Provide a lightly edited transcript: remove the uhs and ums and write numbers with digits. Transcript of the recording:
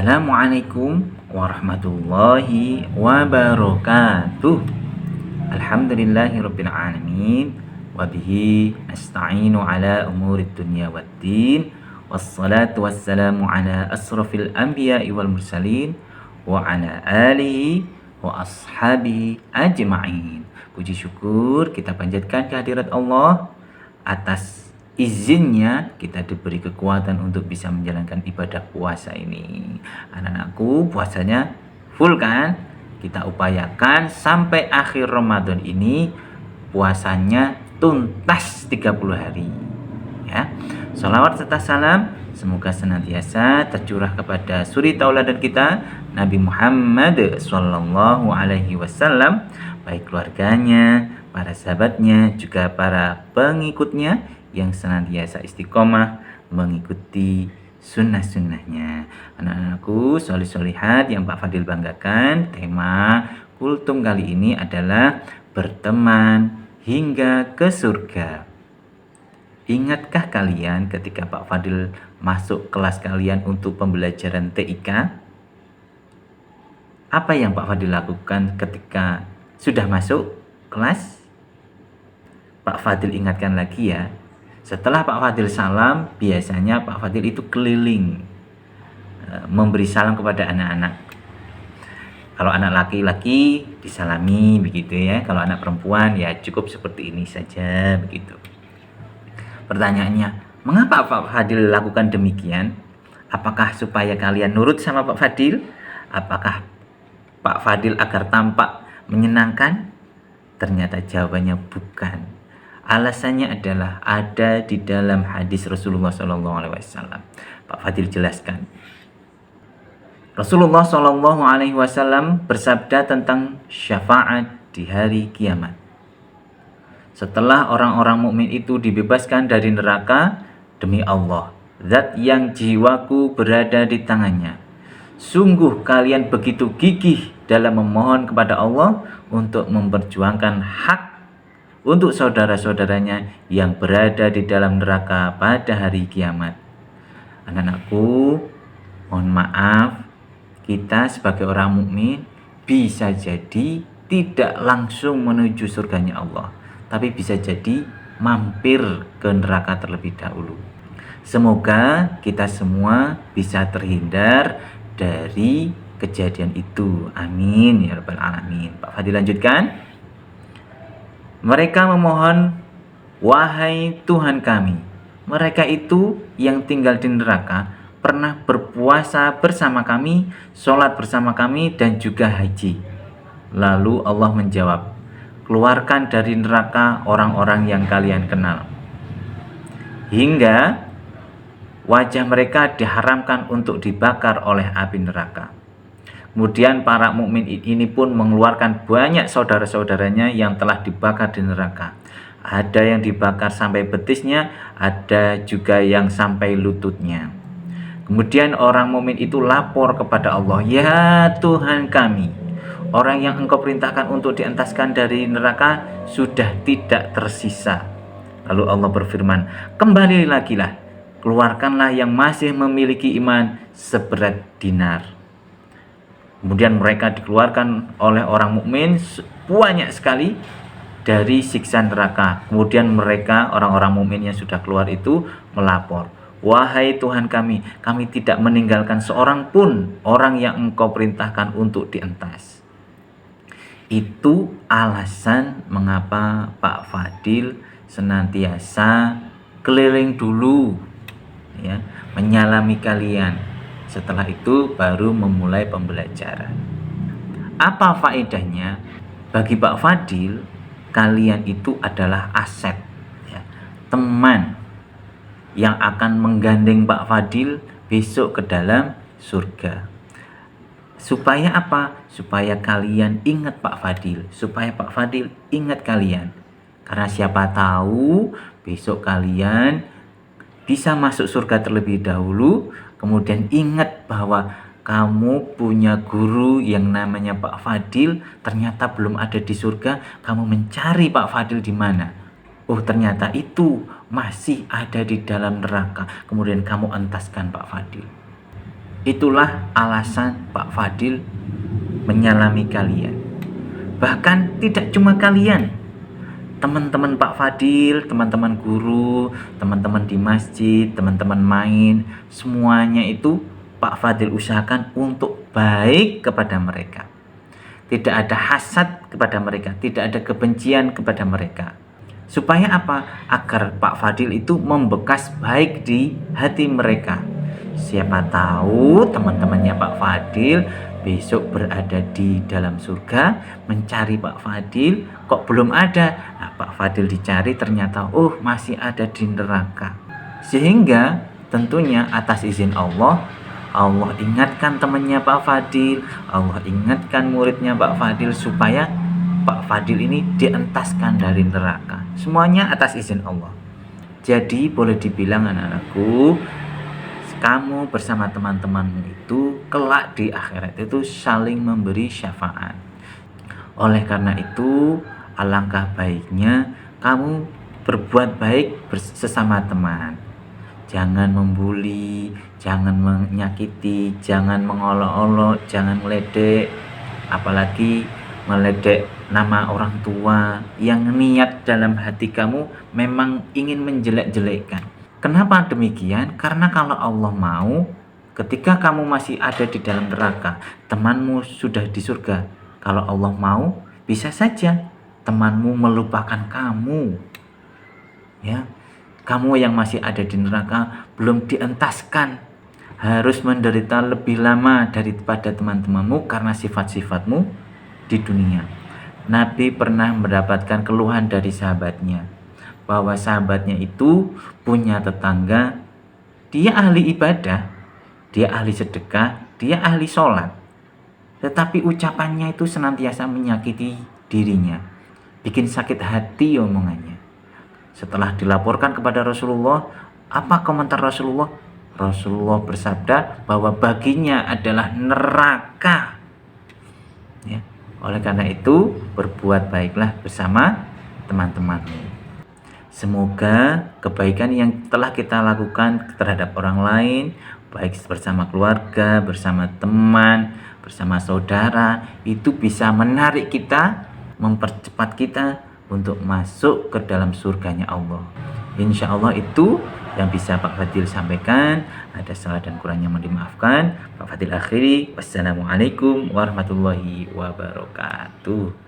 Assalamualaikum warahmatullahi wabarakatuh. Alhamdulillahirabbil alamin wa bihi nasta'inu ala umurid dunya waddin. Wassalatu wassalamu ala asrafil anbiya'i wal mursalin wa ala alihi wa ashabihi ajma'in. Puji syukur kita panjatkan kehadirat Allah atas izinnya kita diberi kekuatan untuk bisa menjalankan ibadah puasa ini. Anak-anakku, puasanya full kan? Kita upayakan sampai akhir Ramadan ini puasanya tuntas 30 hari. Ya. Shalawat serta salam semoga senantiasa tercurah kepada suri tauladan kita Nabi Muhammad sallallahu alaihi wasallam, baik keluarganya, para sahabatnya, juga para pengikutnya yang senantiasa istiqomah mengikuti sunnah-sunnahnya. Anak-anakku, solih-solihat yang Pak Fadil banggakan, tema kultum kali ini adalah berteman hingga ke surga. Ingatkah kalian ketika Pak Fadil masuk kelas kalian untuk pembelajaran TIK? Apa yang Pak Fadil lakukan ketika sudah masuk kelas? Pak Fadil ingatkan lagi ya. Setelah Pak Fadil salam, biasanya Pak Fadil itu keliling memberi salam kepada anak-anak. Kalau anak laki-laki disalami begitu ya. Kalau anak perempuan ya cukup seperti ini saja begitu. Pertanyaannya, mengapa Pak Fadil lakukan demikian? Apakah supaya kalian nurut sama Pak Fadil? Apakah Pak Fadil agar tampak menyenangkan? Ternyata jawabannya bukan. Alasannya adalah ada di dalam hadis Rasulullah SAW. Pak Fadil jelaskan. Rasulullah SAW bersabda tentang syafaat di hari kiamat. Setelah orang-orang mukmin itu dibebaskan dari neraka, demi Allah, zat yang jiwaku berada di tangannya, sungguh kalian begitu gigih dalam memohon kepada Allah untuk memperjuangkan hak untuk saudara-saudaranya yang berada di dalam neraka pada hari kiamat. Anak-anakku, mohon maaf, kita sebagai orang mukmin bisa jadi tidak langsung menuju surganya Allah, tapi bisa jadi mampir ke neraka terlebih dahulu. Semoga kita semua bisa terhindar dari kejadian itu. Amin ya rabbal alamin. Pak Fadil lanjutkan. Mereka memohon, wahai Tuhan kami, mereka itu yang tinggal di neraka pernah berpuasa bersama kami, sholat bersama kami, dan juga haji. Lalu Allah menjawab, keluarkan dari neraka orang-orang yang kalian kenal, hingga wajah mereka diharamkan untuk dibakar oleh api neraka. Kemudian para mukmin ini pun mengeluarkan banyak saudara-saudaranya yang telah dibakar di neraka. Ada yang dibakar sampai betisnya, ada juga yang sampai lututnya. Kemudian orang mukmin itu lapor kepada Allah, ya Tuhan kami, orang yang Engkau perintahkan untuk dientaskan dari neraka sudah tidak tersisa. Lalu Allah berfirman, kembali lagi lah, keluarkanlah yang masih memiliki iman seberat dinar. Kemudian mereka dikeluarkan oleh orang mukmin banyak sekali dari siksa neraka. Kemudian mereka, orang-orang mukmin yang sudah keluar itu melapor, wahai Tuhan kami tidak meninggalkan seorang pun orang yang Engkau perintahkan untuk dientas. Itu alasan mengapa Pak Fadil senantiasa keliling dulu ya, menyalami kalian. Setelah itu baru memulai pembelajaran. Apa faedahnya? Bagi Pak Fadil, kalian itu adalah aset ya, teman yang akan menggandeng Pak Fadil besok ke dalam surga. Supaya apa? Supaya kalian ingat Pak Fadil, supaya Pak Fadil ingat kalian. Karena siapa tahu besok kalian bisa masuk surga terlebih dahulu. Kemudian ingat bahwa kamu punya guru yang namanya Pak Fadil, ternyata belum ada di surga, kamu mencari Pak Fadil di mana? Oh, ternyata itu masih ada di dalam neraka. Kemudian kamu entaskan Pak Fadil. Itulah alasan Pak Fadil menyalami kalian. Bahkan tidak cuma kalian, teman-teman Pak Fadil, teman-teman guru, teman-teman di masjid, teman-teman main, semuanya itu Pak Fadil usahakan untuk baik kepada mereka. Tidak ada hasad kepada mereka, tidak ada kebencian kepada mereka. Supaya apa? Agar Pak Fadil itu membekas baik di hati mereka. Siapa tahu teman-temannya Pak Fadil besok berada di dalam surga mencari Pak Fadil, kok belum ada. Nah, Pak Fadil dicari ternyata masih ada di neraka. Sehingga tentunya atas izin Allah ingatkan temannya Pak Fadil, Allah ingatkan muridnya Pak Fadil supaya Pak Fadil ini dientaskan dari neraka. Semuanya atas izin Allah. Jadi boleh dibilang anak-anakku, kamu bersama teman-temanmu itu kelak di akhirat itu saling memberi syafaat. Oleh karena itu, alangkah baiknya kamu berbuat baik sesama teman. Jangan membuli, jangan menyakiti, jangan mengolok-olok, jangan meledek, apalagi meledek nama orang tua yang niat dalam hati kamu memang ingin menjelek-jelekkan. Kenapa demikian? Karena kalau Allah mau, ketika kamu masih ada di dalam neraka, temanmu sudah di surga. Kalau Allah mau, bisa saja temanmu melupakan kamu. Ya, kamu yang masih ada di neraka belum dientaskan, harus menderita lebih lama daripada teman-temanmu karena sifat-sifatmu di dunia. Nabi pernah mendapatkan keluhan dari sahabatnya, bahwa sahabatnya itu punya tetangga, dia ahli ibadah, dia ahli sedekah, dia ahli sholat, tetapi ucapannya itu senantiasa menyakiti dirinya, bikin sakit hati omongannya. Setelah dilaporkan kepada Rasulullah, apa komentar Rasulullah? Rasulullah bersabda bahwa baginya adalah neraka. Ya. Oleh karena itu, berbuat baiklah bersama teman-temanmu. Semoga kebaikan yang telah kita lakukan terhadap orang lain, baik bersama keluarga, bersama teman, bersama saudara, itu bisa menarik kita, mempercepat kita untuk masuk ke dalam surganya Allah. Insya Allah itu yang bisa Pak Fadil sampaikan. Ada salah dan kurangnya mohon dimaafkan. Pak Fadil akhiri. Wassalamualaikum warahmatullahi wabarakatuh.